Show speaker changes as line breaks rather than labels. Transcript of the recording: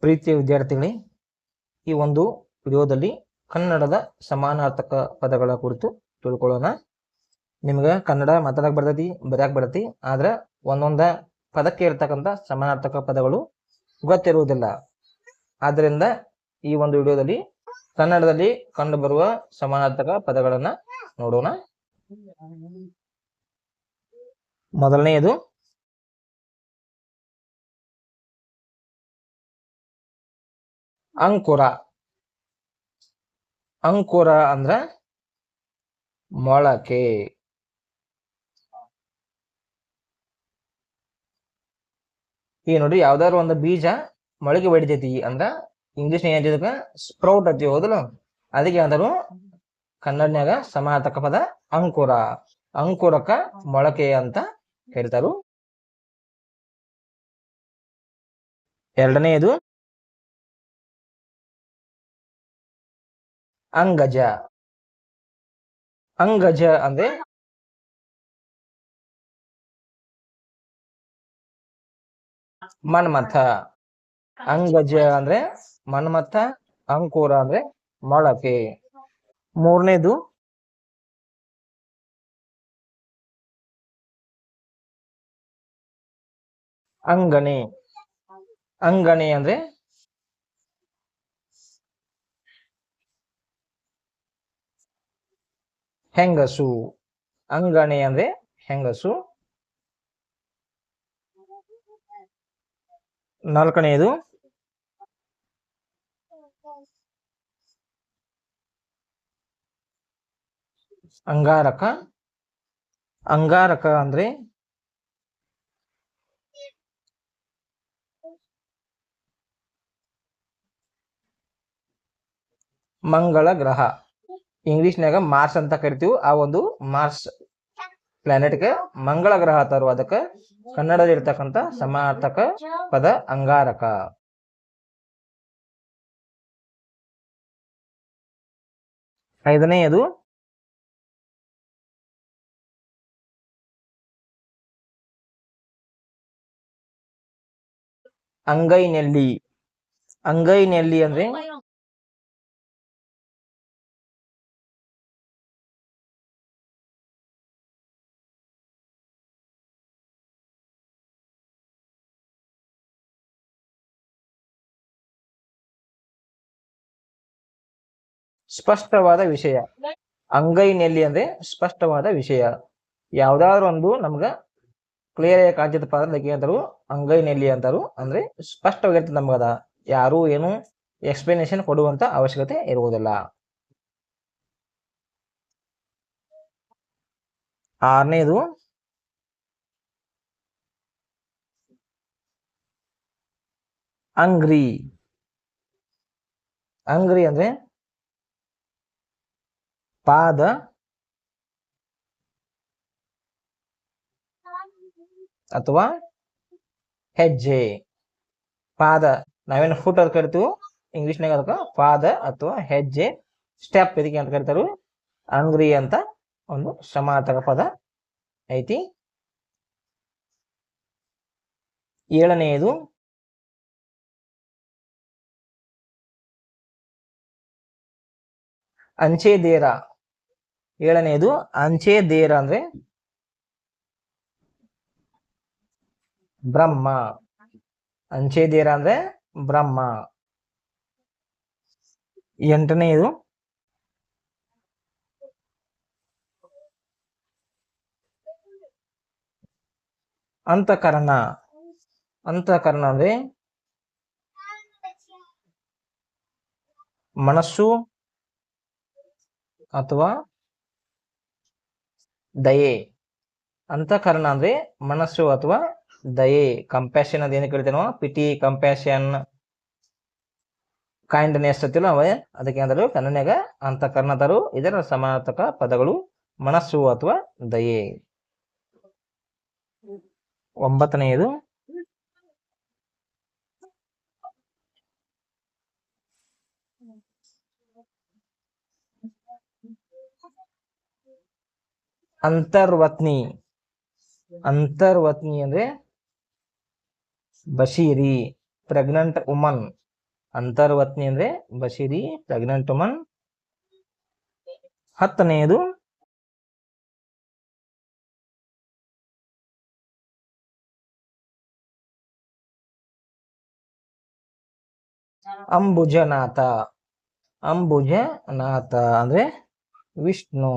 ಪ್ರೀತಿಯ ವಿದ್ಯಾರ್ಥಿಗಳೇ, ಈ ಒಂದು ವಿಡಿಯೋದಲ್ಲಿ ಕನ್ನಡದ ಸಮಾನಾರ್ಥಕ ಪದಗಳ ಕುರಿತು ತಿಳ್ಕೊಳ್ಳೋಣ. ನಿಮ್ಗೆ ಕನ್ನಡ ಮಾತಾಡಕ್ ಬರ್ತೈತಿ, ಬರೆಯಕ್ ಬರ್ತೈತಿ, ಆದ್ರೆ ಒಂದೊಂದ ಪದಕ್ಕೆ ಇರ್ತಕ್ಕಂಥ ಸಮಾನಾರ್ಥಕ ಪದಗಳು ಗೊತ್ತಿರುವುದಿಲ್ಲ. ಆದ್ದರಿಂದ ಈ ಒಂದು ವಿಡಿಯೋದಲ್ಲಿ ಕನ್ನಡದಲ್ಲಿ ಕಂಡು ಬರುವ ಸಮಾನಾರ್ಥಕ ಪದಗಳನ್ನ ನೋಡೋಣ. ಮೊದಲನೆಯದು ಅಂಕುರ. ಅಂಕುರ ಅಂದ್ರ ಮೊಳಕೆ. ಈಗ ನೋಡ್ರಿ, ಯಾವ್ದಾದ್ರು ಒಂದು ಬೀಜ ಮೊಳಕೆ ಹೊಡಿತೈತಿ ಅಂದ್ರ ಇಂಗ್ಲಿಷ್ ಏನ್ ಸ್ಪ್ರೌಟ್ ಹತ್ತಿ ಹೋದಲ್ಲ, ಅದಕ್ಕೆ ಯಾವ್ದಾರು ಕನ್ನಡನ್ಯಾಗ ಸಮಾನಾರ್ಥಕ ಪದ ಅಂಕುರ. ಅಂಕುರಕ್ಕ ಮೊಳಕೆ ಅಂತ ಕರೀತಾರು. ಎರಡನೆಯದು ಅಂಗಜ. ಅಂಗಜ ಅಂದ್ರೆ ಮನ್ಮಥ. ಅಂಗಜ ಅಂದ್ರೆ ಮನ್ಮಥ, ಅಂಕುರ ಅಂದ್ರೆ ಮೊಳಕೆ. ಮೂರನೇದು ಅಂಗಣೆ. ಅಂಗಣೆ ಅಂದ್ರೆ ಹೆಂಗಸು. ಅಂಗಣೆ ಅಂದ್ರೆ ಹೆಂಗಸು. ನಾಲ್ಕನೆಯದು ಅಂಗಾರಕ. ಅಂಗಾರಕ ಅಂದ್ರೆ ಮಂಗಳ ಗ್ರಹ. ಇಂಗ್ಲಿಷ್ನ್ಯಾಗ ಮಾರ್ಸ್ ಅಂತ ಕರಿತೀವಿ. ಆ ಒಂದು ಮಾರ್ಸ್ ಪ್ಲಾನೆಟ್ಗೆ ಮಂಗಳ ಗ್ರಹ ತರುವ, ಅದಕ್ಕೆ ಕನ್ನಡದಲ್ಲಿ ಇರ್ತಕ್ಕಂಥ ಸಮಾನಾರ್ಥಕ ಪದ ಅಂಗಾರಕ. ಐದನೆಯದು ಅಂಗೈನೆಲ್ಲಿ. ಅಂಗೈನೆಲ್ಲಿ ಅಂದ್ರೆ ಸ್ಪಷ್ಟವಾದ ವಿಷಯ. ಅಂಗೈನೆಲ್ಲಿ ಅಂದ್ರೆ ಸ್ಪಷ್ಟವಾದ ವಿಷಯ. ಯಾವ್ದಾದ್ರು ಒಂದು ನಮ್ಗ ಕ್ಲಿಯರ್ ಆಗಿ ಕಾಣ್ತಿದ್ದಪ್ಪ ಅಂದ್ರೆ ಅದಕ್ಕೆ ಅಂತಾರು ಅಂಗೈನೆಲ್ಲಿ ಅಂತಾರು. ಅಂದ್ರೆ ಸ್ಪಷ್ಟವಾಗಿರ್ತದೆ ನಮ್ಗದ. ಯಾರು ಏನು ಎಕ್ಸ್ಪ್ಲನೇಷನ್ ಕೊಡುವಂತ ಅವಶ್ಯಕತೆ ಇರುವುದಿಲ್ಲ. ಆರನೇದು ಅಂಗ್ರಿ. ಅಂಗ್ರಿ ಅಂದ್ರೆ ಪಾದ ಅಥವಾ ಹೆಜ್ಜೆ. ಪಾದ ನಾವೇನು ಫುಟ್ ಅಂತ ಕರಿತೀವಿ, ಇಂಗ್ಲಿಷ್ನಾಗ ಅದಕ್ಕೆ ಪಾದ ಅಥವಾ ಹೆಜ್ಜೆ, ಸ್ಟೆಪ್, ಇದಕ್ಕೆ ಅಂತ ಕರಿತಾರು ಅಂಗ್ರಿ ಅಂತ ಒಂದು ಸಮಾನಾರ್ಥಕ ಪದ ಐತಿ. ಏಳನೆಯದು ಅಂಚೆ ದೇರ. ಏಳನೆಯದು ಅಂಚೆ ದೇರ ಅಂದ್ರೆ ಬ್ರಹ್ಮ. ಅಂಚೆ ದೇರ ಅಂದ್ರೆ ಬ್ರಹ್ಮ. ಎಂಟನೆಯದು ಅಂತಃಕರಣ. ಅಂತಃಕರಣ ಅಂದ್ರೆ ಮನಸ್ಸು ಅಥವಾ ದಯೆ. ಅಂತಃಕರಣ ಅಂದ್ರೆ ಮನಸ್ಸು ಅಥವಾ ದಯೆ. ಕಂಪ್ಯಾಷನ್ ಅಂತ ಏನು ಕರಿತೇವೆ ನಾವು, ಪಿಟಿ, ಕಂಪ್ಯಾಷನ್, ಕೈಂಡ್ನೆಸ್ ಅಂತಿಲ್ಲ ಅವೇ, ಅದಕ್ಕೆ ಅಂದ್ರೆ ಕನ್ನಡನ್ಯಾಗ ಅಂತಃಕರಣ ತರು. ಇದರ ಸಮಾನಾರ್ಥಕ ಪದಗಳು ಮನಸ್ಸು ಅಥವಾ ದಯೆ. ಒಂಬತ್ತನೆಯದು ಅಂತರ್ವತ್ನಿ. ಅಂತರ್ವತ್ನಿ ಅಂದ್ರೆ ಬಶೀರಿ, ಪ್ರೆಗ್ನೆಂಟ್ ವುಮನ್. ಅಂತರ್ವತ್ನಿ ಅಂದ್ರೆ ಬಶೀರಿ, ಪ್ರೆಗ್ನೆಂಟ್ ವುಮನ್. 10ನೇದು ಅಂಬುಜನಾಥ. ಅಂಬುಜನಾಥ ಅಂದ್ರೆ ವಿಷ್ಣು.